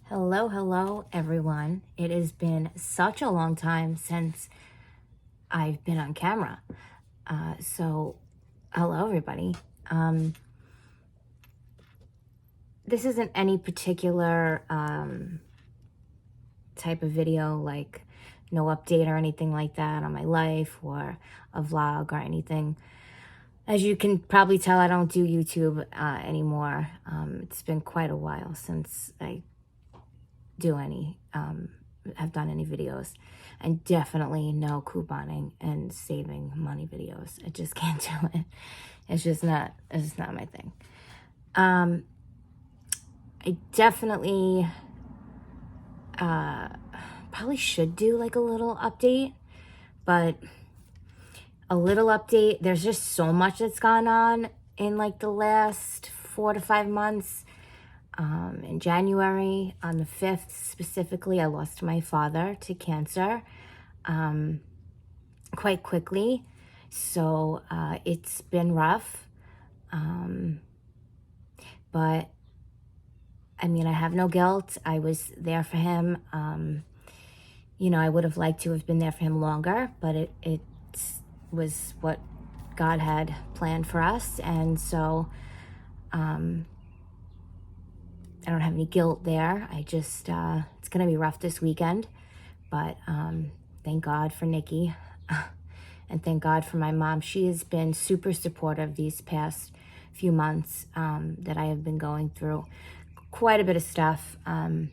Hello, everyone. It has been such a long time since I've been on camera. So, hello, everybody. This isn't any particular type of video, like no update or anything like that on my life or a vlog or anything. As you can probably tell, I don't do YouTube anymore. It's been quite a while since I have done any videos, and definitely no couponing and saving money videos. I just can't do it. It's just not my thing. I definitely probably should do like a little update, but a little update, there's just so much that's gone on in like the last 4 to 5 months. In January, on the 5th specifically, I lost my father to cancer quite quickly. So it's been rough. But I mean, I have no guilt. I was there for him. You know, I would have liked to have been there for him longer, but it was what God had planned for us. And so I don't have any guilt there. I just, it's going to be rough this weekend, but thank God for Nikki and thank God for my mom. She has been super supportive these past few months that I have been going through quite a bit of stuff. And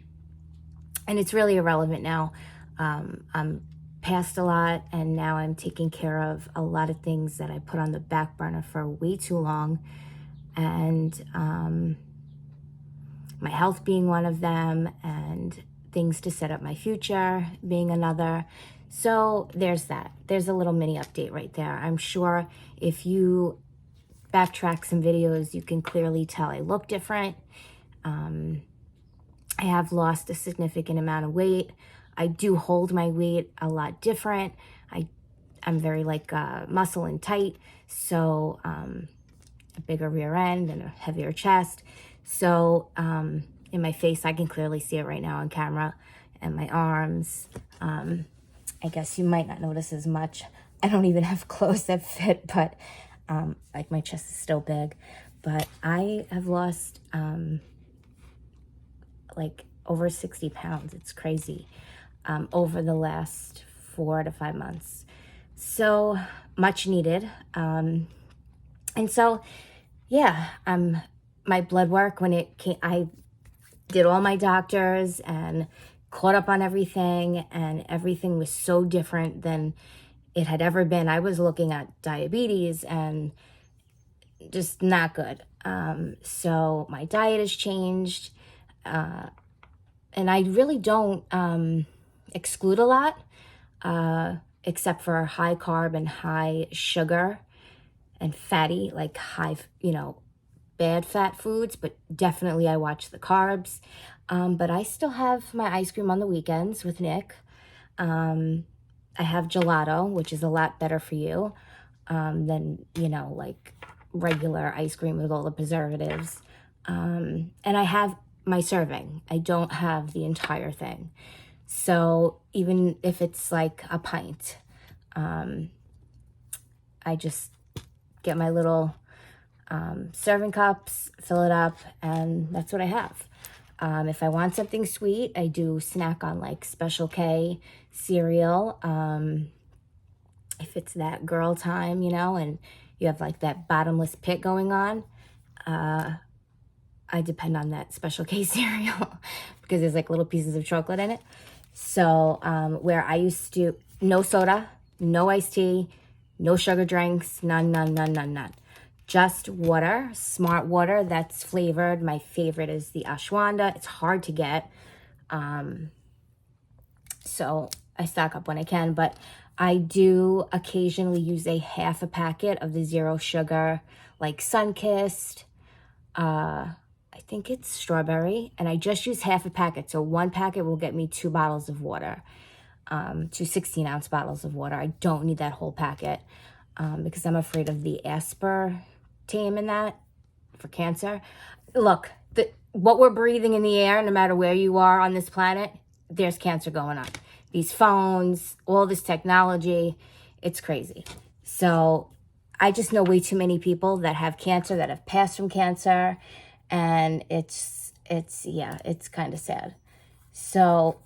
it's really irrelevant now. I'm past a lot, and now I'm taking care of a lot of things that I put on the back burner for way too long. And my health being one of them, and things to set up my future being another. So there's that. There's a little mini update right there. I'm sure if you backtrack some videos, you can clearly tell I look different. I have lost a significant amount of weight. I do hold my weight a lot different. I'm very like muscle and tight. So a bigger rear end and a heavier chest. So in my face, I can clearly see it right now on camera, and my arms. I guess you might not notice as much. I don't even have clothes that fit, but like my chest is still big. But I have lost like over 60 pounds. It's crazy over the last 4 to 5 months. So much needed. And so, yeah, my blood work, when it came, I did all my doctors and caught up on everything, and everything was so different than it had ever been. I was looking at diabetes and just not good. So my diet has changed, and I really don't exclude a lot, except for high carb and high sugar and fatty, like high, bad fat foods, but definitely I watch the carbs. But I still have my ice cream on the weekends with Nick. I have gelato, which is a lot better for you than, like regular ice cream with all the preservatives. And I have my serving. I don't have the entire thing. So even if it's like a pint, I just get my little serving cups, fill it up, and that's what I have. If I want something sweet, I do snack on like Special K cereal. If it's that girl time, and you have like that bottomless pit going on, I depend on that Special K cereal because there's like little pieces of chocolate in it. So where I used to, no soda, no iced tea, no sugar drinks, none. Just water, smart water that's flavored. My favorite is the ashwanda. It's hard to get. So I stock up when I can, but I do occasionally use a half a packet of the zero sugar, like Sunkissed. I think it's strawberry, and I just use half a packet. So 1 packet will get me 2 bottles of water, 2 16-ounce bottles of water. I don't need that whole packet because I'm afraid of the aspartame in that for cancer. Look, what we're breathing in the air, no matter where you are on this planet, there's cancer going on. These phones, all this technology, it's crazy. So I just know way too many people that have cancer, that have passed from cancer, and it's kind of sad. So,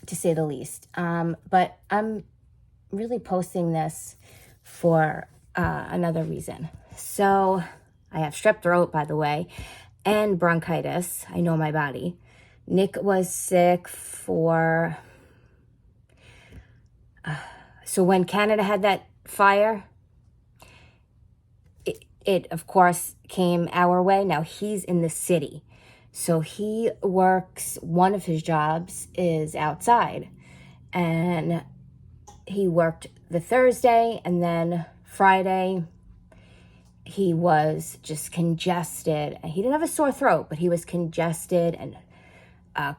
to say the least. But I'm really posting this for another reason. So I have strep throat, by the way, and bronchitis. I know my body. Nick was sick for... so when Canada had that fire, it of course came our way. Now he's in the city. So he works, one of his jobs is outside. And he worked the Thursday, and then Friday he was just congested. He didn't have a sore throat, but he was congested and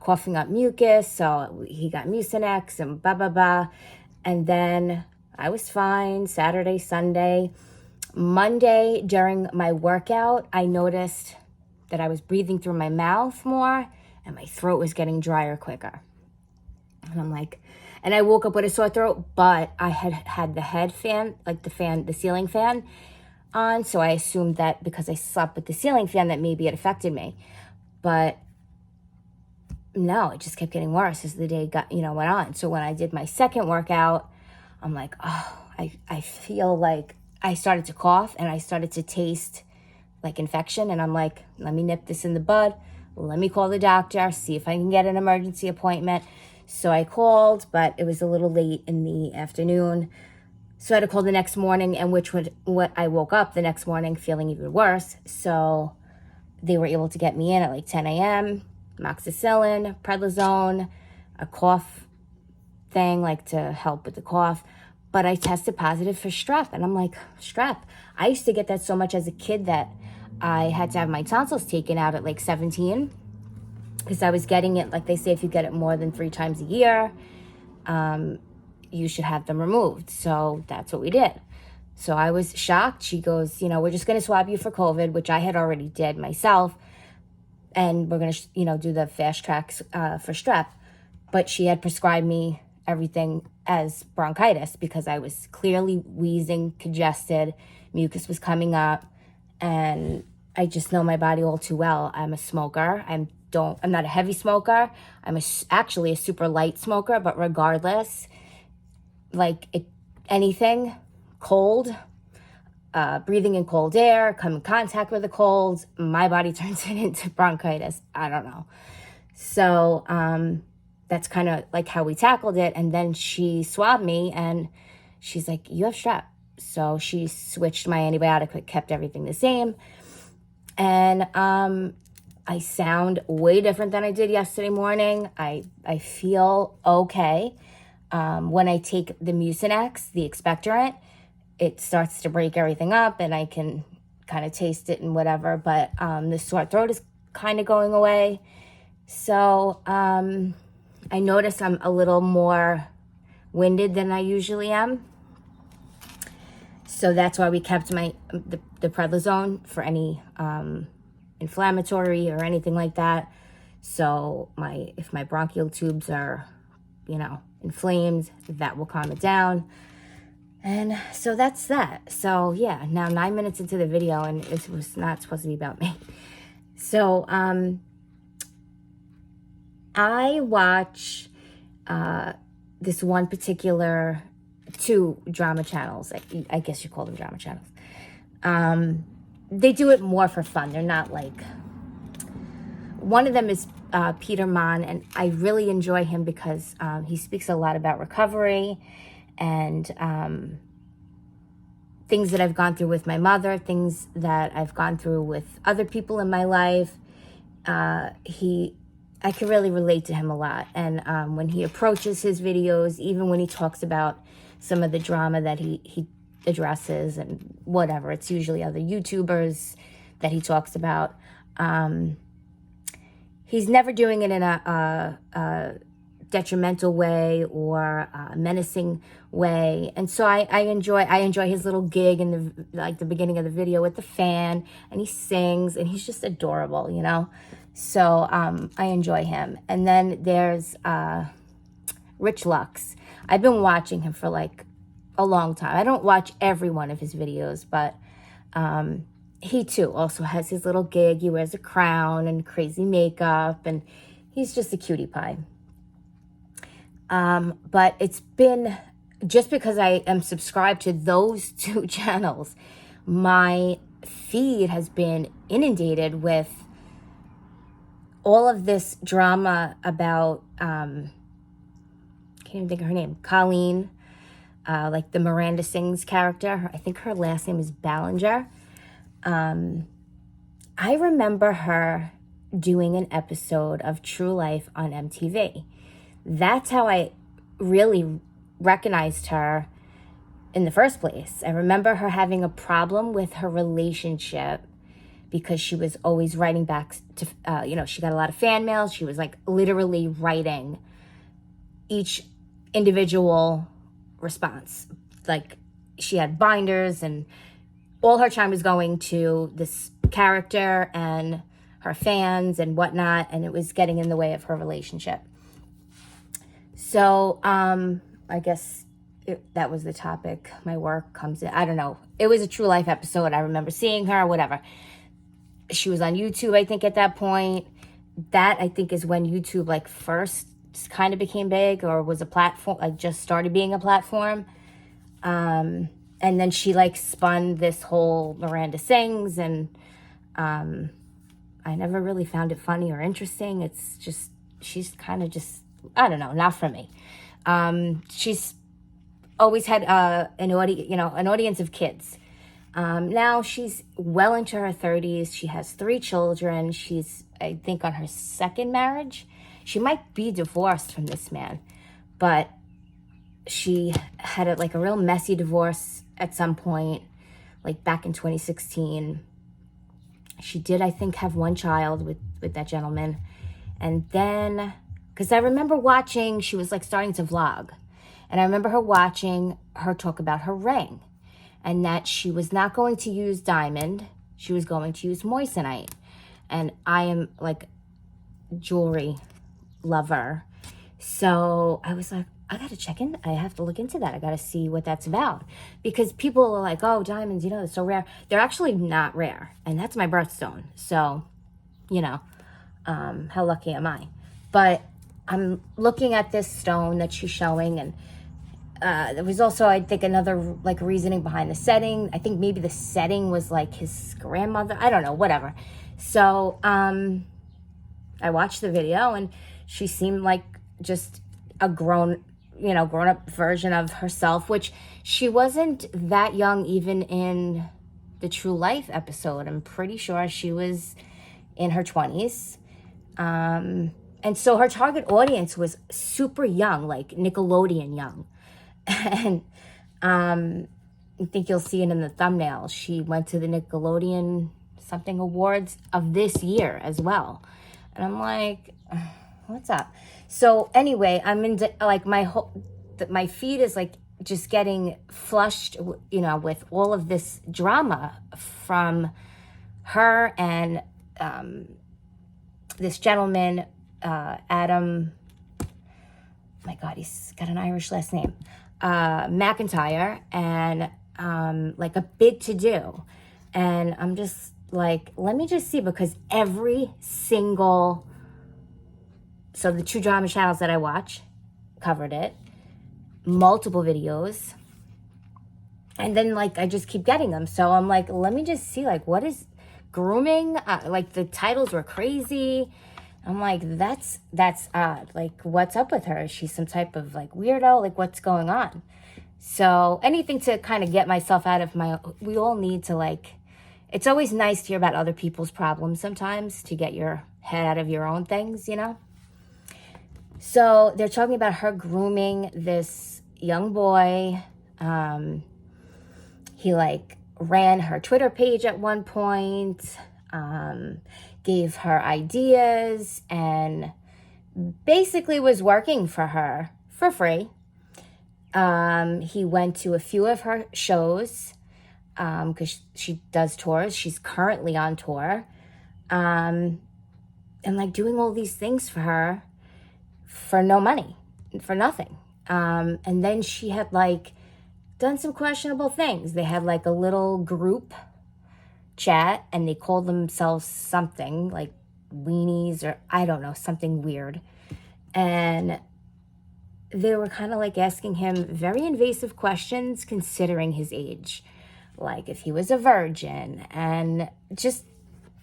coughing up mucus. So he got Mucinex and blah, blah, blah. And then I was fine Saturday, Sunday. Monday, during my workout, I noticed that I was breathing through my mouth more and my throat was getting drier quicker. And I'm like, and I woke up with a sore throat, but I had the head fan, like the ceiling fan on. So I assumed that because I slept with the ceiling fan that maybe it affected me. But no, it just kept getting worse as the day went on. So when I did my second workout, I'm like, oh, I feel like I started to cough and I started to taste like infection. And I'm like, let me nip this in the bud. Let me call the doctor, see if I can get an emergency appointment. So I called, but it was a little late in the afternoon. So I had to call the next morning, and what I woke up the next morning feeling even worse. So they were able to get me in at like 10 a.m., amoxicillin, prednisone, a cough thing like to help with the cough. But I tested positive for strep, and I'm like, strep? I used to get that so much as a kid that I had to have my tonsils taken out at like 17 because I was getting it, like they say, if you get it more than 3 times a year, you should have them removed. So that's what we did. So I was shocked. She goes, we're just going to swab you for COVID, which I had already did myself. And we're going to, do the fast tracks for strep. But she had prescribed me everything as bronchitis because I was clearly wheezing, congested, mucus was coming up, and I just know my body all too well. I'm a smoker. I'm not a heavy smoker. I'm actually a super light smoker, but regardless, anything cold, breathing in cold air, come in contact with the cold, my body turns it into bronchitis. I don't know. So that's kind of like how we tackled it. And then she swabbed me and she's like, you have strep. So she switched my antibiotic, but kept everything the same. And I sound way different than I did yesterday morning. I feel okay. When I take the Mucinex, the expectorant, it starts to break everything up and I can kind of taste it and whatever. But the sore throat is kind of going away. So I notice I'm a little more winded than I usually am. So that's why we kept the prednisone for any inflammatory or anything like that. So if my bronchial tubes are, inflamed, that will calm it down. And so that's that. So yeah, now 9 minutes into the video and it was not supposed to be about me. So I watch this one particular 2 drama channels. I guess you call them drama channels. They do it more for fun. They're not like... One of them is Peter Mann, and I really enjoy him because he speaks a lot about recovery and things that I've gone through with my mother, things that I've gone through with other people in my life. I can really relate to him a lot. And when he approaches his videos, even when he talks about some of the drama that he addresses and whatever, it's usually other YouTubers that he talks about. He's never doing it in a detrimental way or a menacing way. And so I enjoy his little gig in the beginning of the video with the fan, and he sings, and he's just adorable, you know. So I enjoy him. And then there's Rich Lux. I've been watching him for like a long time. I don't watch every one of his videos, but he too also has his little gig. He wears a crown and crazy makeup, and he's just a cutie pie. But it's been, just because I am subscribed to those two channels, my feed has been inundated with all of this drama about, can't even think of her name, Colleen, like the Miranda Sings character. I think her last name is Ballinger. I remember her doing an episode of True Life on MTV. That's how I really recognized her in the first place. I remember her having a problem with her relationship because she was always writing back to, she got a lot of fan mail. She was like literally writing each individual response. Like she had binders, and all her time was going to this character and her fans and whatnot, and it was getting in the way of her relationship. So I guess that was the topic. My work comes in. I don't know. It was a True Life episode. I remember seeing her, whatever. She was on YouTube, I think, at that point. That, I think, is when YouTube like first kind of became big, or was a platform, like just started being a platform. And then she like spun this whole Miranda Sings, and I never really found it funny or interesting. It's just, she's kind of just, I don't know, not for me. She's always had an audience of kids. Now she's well into her 30s. She has 3 children. She's, I think, on her second marriage. She might be divorced from this man, but she had a real messy divorce at some point, like back in 2016. She did, I think, have 1 child with that gentleman. And then, because I remember watching, she was like starting to vlog. And I remember her watching her talk about her ring, and that she was not going to use diamond. She was going to use moissanite. And I am like jewelry lover. So I was like, I got to check in. I have to look into that. I got to see what that's about. Because people are like, oh, diamonds, they're so rare. They're actually not rare. And that's my birthstone. So, how lucky am I? But I'm looking at this stone that she's showing, and there was also, I think, another like reasoning behind the setting. I think maybe the setting was like his grandmother. I don't know, whatever. So I watched the video, and she seemed like just a grown up version of herself, which she wasn't that young even in the True Life episode. I'm pretty sure she was in her 20s. And so her target audience was super young, like Nickelodeon young. And I think you'll see it in the thumbnail. She went to the Nickelodeon something awards of this year as well. And I'm like, what's up? So anyway, I'm in like my feed is like just getting flushed, with all of this drama from her and this gentleman, Adam. My God, he's got an Irish last name, McIntyre, and like a big to do. And I'm just like, let me just see, because every single, so the 2 drama channels that I watch covered it, multiple videos, and then like I just keep getting them. So I'm like, let me just see, like, what is grooming? Like the titles were crazy. I'm like, that's odd. Like, what's up with her? Is she some type of like weirdo? Like, what's going on? So anything to kind of get myself out of we all need to like, it's always nice to hear about other people's problems sometimes to get your head out of your own things, So they're talking about her grooming this young boy. He like ran her Twitter page at one point, gave her ideas, and basically was working for her for free. He went to a few of her shows because she does tours. She's currently on tour. And like doing all these things for her for no money, for nothing. And then she had like done some questionable things. They had like a little group chat and they called themselves something like weenies or I don't know, something weird. And they were kind of like asking him very invasive questions considering his age, like if he was a virgin and just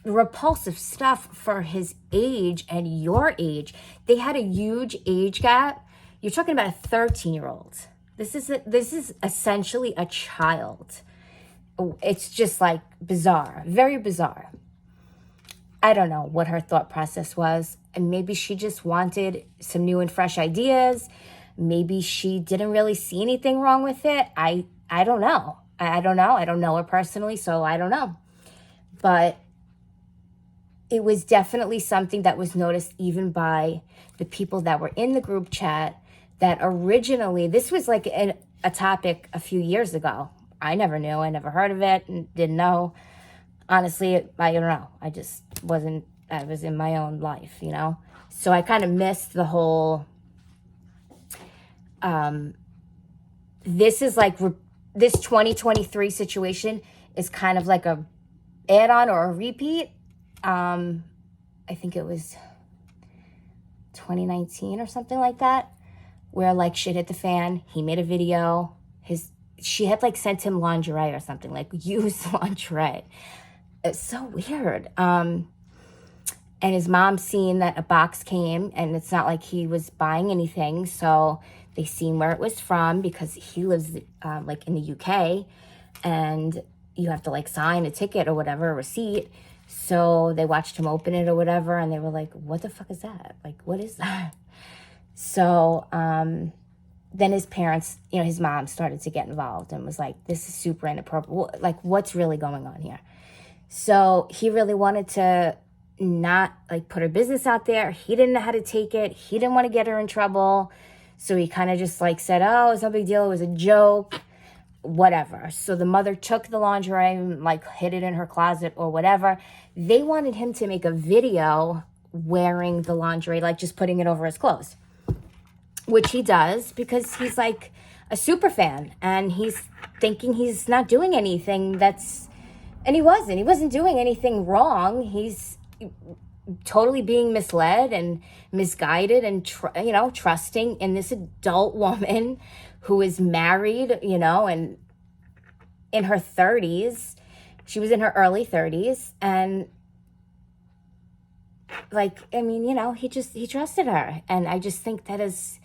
repulsive stuff for his age and your age. They had a huge age gap. You're talking about a 13-year-old. This is essentially a child. It's just like bizarre, very bizarre. I don't know what her thought process was. And maybe she just wanted some new and fresh ideas. Maybe she didn't really see anything wrong with it. I don't know. I don't know. I don't know her personally, so I don't know. But it was definitely something that was noticed even by the people that were in the group chat that originally, this was like a topic a few years ago. I never knew. I never heard of it and didn't know. Honestly, I don't know. I just wasn't, I was in my own life, you know? So I kind of missed the whole, this is like, this 2023 situation is kind of like a add-on or a repeat. I think it was 2019 or something like that, where like shit hit the fan. He made a video. She had like sent him lingerie or something, like used lingerie. It's so weird. And his mom seen that a box came, and it's not like he was buying anything. So they seen where it was from because he lives like in the UK, and you have to like sign a ticket or whatever, a receipt. So they watched him open it or whatever, and they were like, what the fuck is that? Like, what is that? So then his parents, you know, his mom started to get involved and was like, this is super inappropriate. Like, what's really going on here? So he really wanted to not like put her business out there. He didn't know how to take it. He didn't want to get her in trouble. So he kind of just like said, oh, it's no big deal. It was a joke, whatever. So the mother took the lingerie and like hid it in her closet or whatever. They wanted him to make a video wearing the lingerie, like just putting it over his clothes, which he does because he's like a super fan and he's thinking he's not doing anything and he wasn't doing anything wrong. He's totally being misled and misguided and, trusting in this adult woman who is married, and in her 30s. She was in her early 30s. And he trusted her. And I just think that is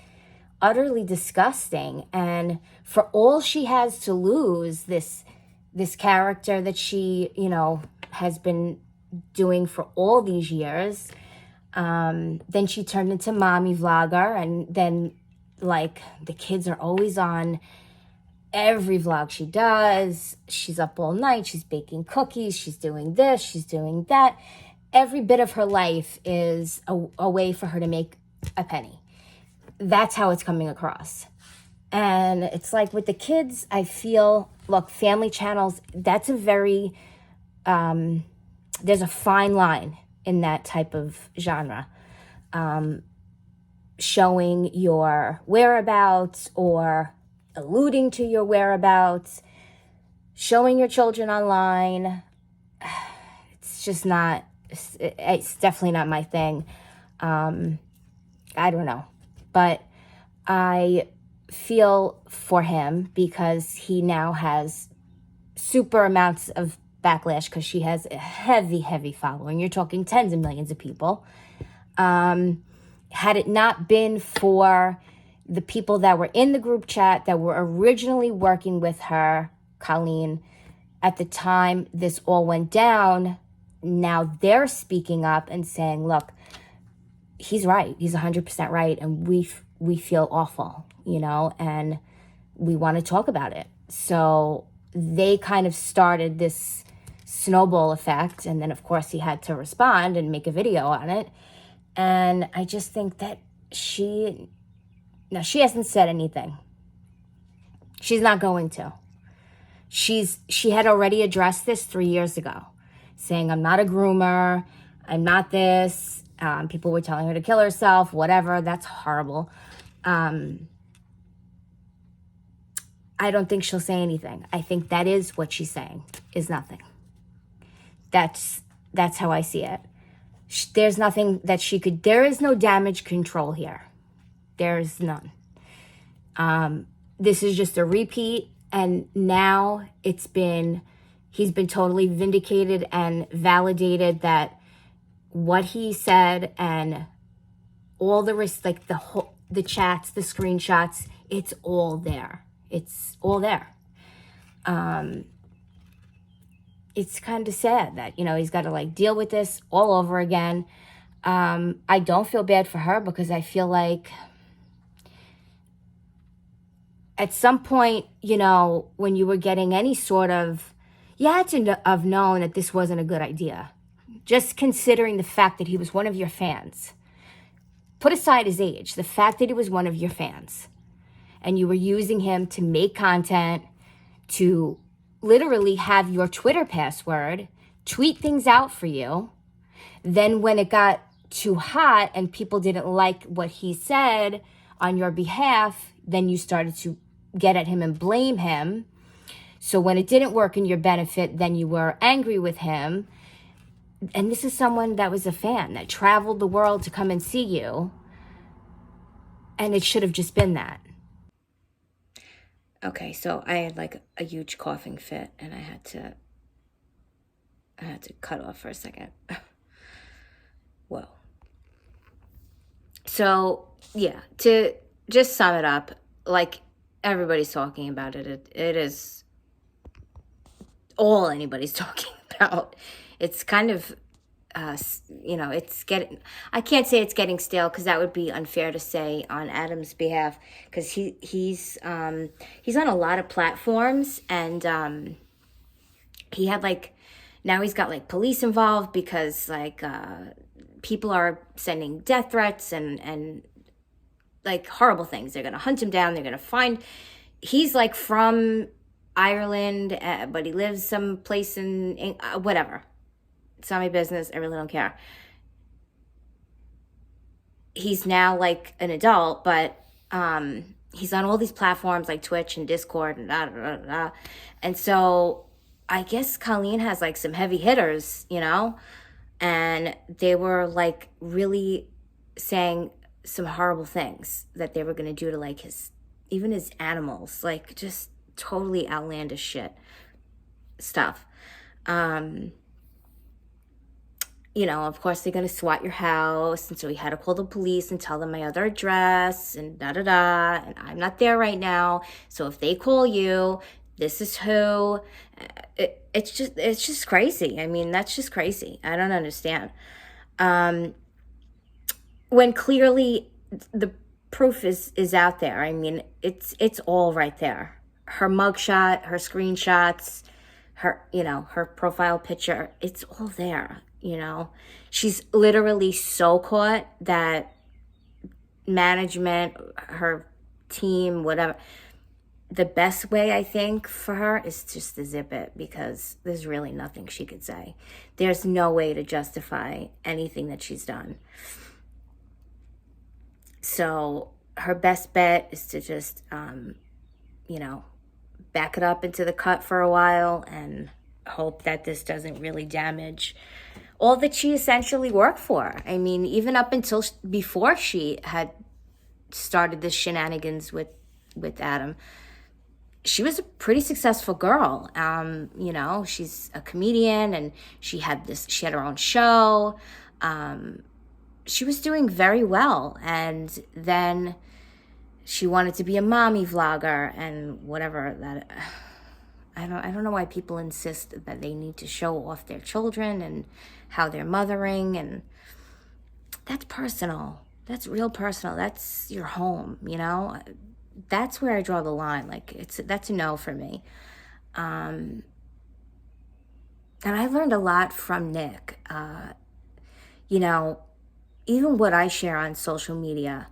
utterly disgusting. And for all she has to lose, this character that she, has been doing for all these years, then she turned into mommy vlogger, and then like the kids are always on every vlog she does. She's up all night, she's baking cookies, she's doing this, she's doing that. Every bit of her life is a way for her to make a penny. That's how it's coming across. And it's like with the kids, I feel, look, family channels, that's a very, there's a fine line in that type of genre. Showing your whereabouts or alluding to your whereabouts, showing your children online. It's just not, it's definitely not my thing. I don't know. But I feel for him because he now has super amounts of backlash because she has a heavy, heavy following. You're talking tens of millions of people. Had it not been for the people that were in the group chat that were originally working with her, Colleen, at the time this all went down, now they're speaking up and saying, look, he's right. He's 100% right. And we feel awful, and we want to talk about it. So they kind of started this snowball effect. And then, of course, he had to respond and make a video on it. And I just think that she hasn't said anything. She's not going to. She had already addressed this 3 years ago, saying, I'm not a groomer, I'm not this. People were telling her to kill herself, whatever. That's horrible. I don't think she'll say anything. I think that is what she's saying, is nothing. That's how I see it. There's nothing that she could, there is no damage control here. There's none. This is just a repeat, and now he's been totally vindicated and validated that what he said and all the like the chats, the screenshots, it's all there. It's all there. It's kind of sad that, he's got to like deal with this all over again. I don't feel bad for her because I feel like at some point, when you were getting any sort of, you had to have known that this wasn't a good idea. Just considering the fact that he was one of your fans. Put aside his age, the fact that he was one of your fans. And you were using him to make content, to literally have your Twitter password, tweet things out for you. Then when it got too hot and people didn't like what he said on your behalf, then you started to get at him and blame him. So when it didn't work in your benefit, then you were angry with him. And this is someone that was a fan, that traveled the world to come and see you. And it should have just been that. Okay, so I had like a huge coughing fit and I had to cut off for a second. Whoa. So, yeah, to just sum it up, like everybody's talking about it. It is all anybody's talking about. It's kind of, it's getting, I can't say it's getting stale because that would be unfair to say on Adam's behalf, because he's on a lot of platforms, and he had now he's got police involved because people are sending death threats and horrible things. They're going to hunt him down. They're going to find, he's from Ireland, but he lives someplace in whatever. It's not my business. I really don't care. He's now an adult, but he's on all these platforms like Twitch and Discord and da da da da. And so I guess Colleen has some heavy hitters, and they were really saying some horrible things that they were going to do to even his animals, just totally outlandish shit stuff. Of course they're going to SWAT your house. And so he had to call the police and tell them my other address and da-da-da. And I'm not there right now. So if they call you, this is who. It's just crazy. I mean, that's just crazy. I don't understand. When clearly the proof is out there. I mean, it's all right there. Her mugshot, her screenshots, her profile picture, it's all there. She's literally so caught that management, her team, whatever, the best way I think for her is just to zip it, because there's really nothing she could say. There's no way to justify anything that she's done. So her best bet is to just, back it up into the cut for a while and hope that this doesn't really damage all that she essentially worked for. I mean, even up until before she had started this shenanigans with Adam, she was a pretty successful girl. She's a comedian and she had her own show. She was doing very well. And then she wanted to be a mommy vlogger and whatever that. I don't know why people insist that they need to show off their children and how they're mothering, and that's personal. That's real personal. That's your home, That's where I draw the line. That's a no for me. And I learned a lot from Nick. even what I share on social media,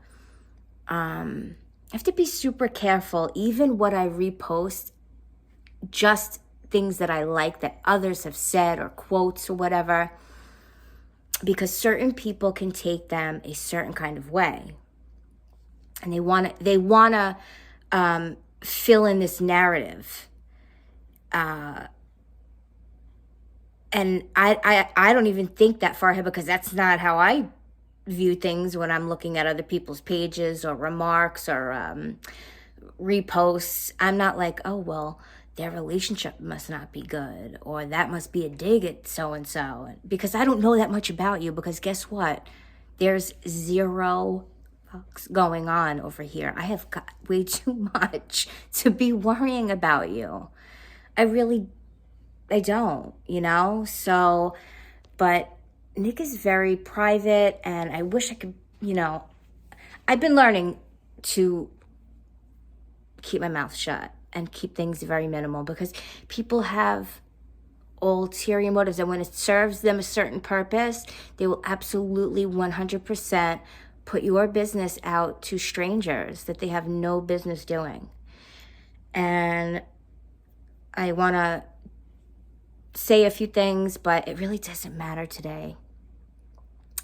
I have to be super careful. Even what I repost, just things that I like that others have said or quotes or whatever, because certain people can take them a certain kind of way, and they want to fill in this narrative. And I don't even think that far ahead, because that's not how I view things when I'm looking at other people's pages or remarks or reposts. I'm not like, oh, well, their relationship must not be good, or that must be a dig at so-and-so, because I don't know that much about you. Because guess what? There's zero fucks going on over here. I have got way too much to be worrying about you. I don't, So, but Nick is very private, and I wish I could, I've been learning to keep my mouth shut and keep things very minimal, because people have ulterior motives, and when it serves them a certain purpose, they will absolutely 100% put your business out to strangers that they have no business doing. And I want to say a few things, but it really doesn't matter today.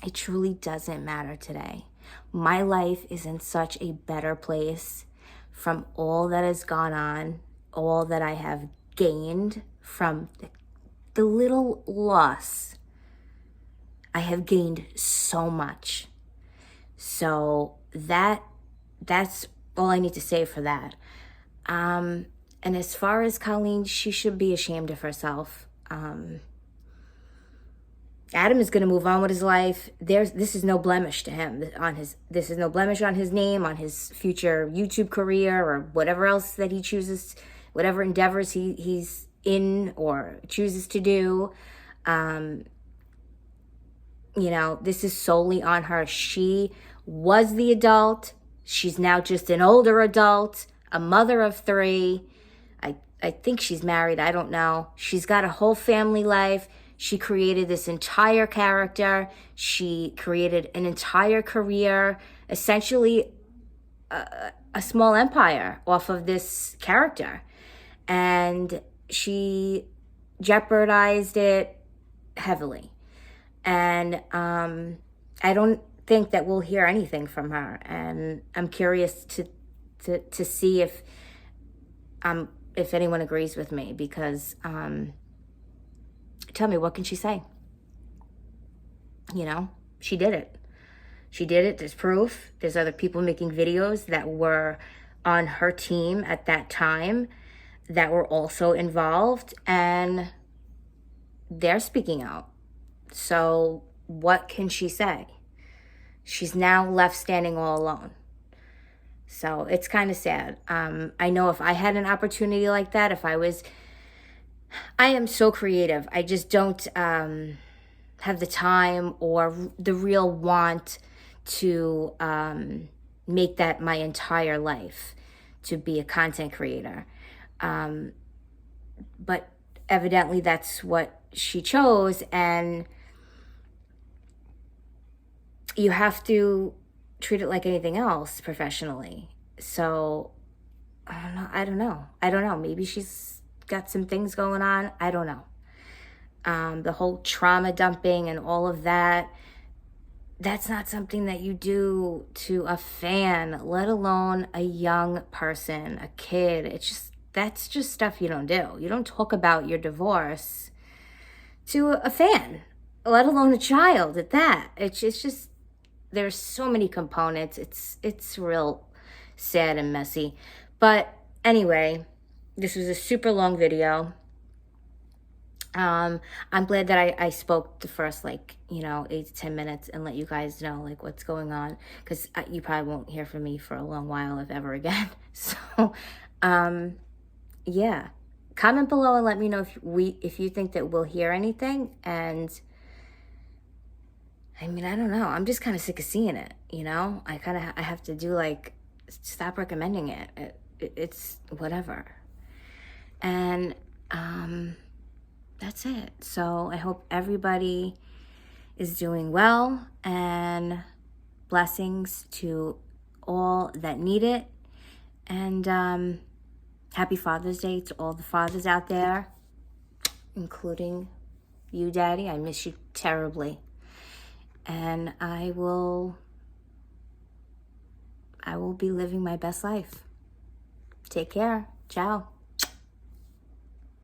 It truly doesn't matter today. My life is in such a better place from all that has gone on, all that I have gained from the little loss. I have gained so much. So that's all I need to say for that. And as far as Colleen, she should be ashamed of herself. Adam is going to move on with his life. This is no blemish to him this is no blemish on his name, on his future YouTube career, or whatever else that he chooses, whatever endeavors he's in or chooses to do. This is solely on her. She was the adult. She's now just an older adult, a mother of 3. I think she's married. I don't know. She's got a whole family life. She created this entire character. She created an entire career, essentially a small empire off of this character. And she jeopardized it heavily. And I don't think that we'll hear anything from her. And I'm curious to see if anyone agrees with me, because tell me, what can she say? She did it. She did it. There's proof. There's other people making videos that were on her team at that time that were also involved, and they're speaking out. So what can she say? She's now left standing all alone. So it's kind of sad. I know if I had an opportunity like that, I am so creative. I just don't have the time or the real want to make that my entire life, to be a content creator. But evidently that's what she chose, and you have to treat it like anything else professionally. So I don't know. Maybe she's got some things going on. I don't know. The whole trauma dumping and all of that, that's not something that you do to a fan, let alone a young person, a kid. That's just stuff you don't do. You don't talk about your divorce to a fan, let alone a child at that. It's just, there's so many components. It's real sad and messy. But anyway, this was a super long video. I'm glad that I spoke the first 8 to 10 minutes and let you guys know what's going on, because you probably won't hear from me for a long while, if ever again. So yeah, comment below and let me know if you think that we'll hear anything. And I don't know, I'm just kind of sick of seeing it. I have to do stop recommending it. It's whatever. And that's it. So I hope everybody is doing well, and blessings to all that need it. And happy Father's Day to all the fathers out there, including you, Daddy. I miss you terribly. And I will be living my best life. Take care. Ciao.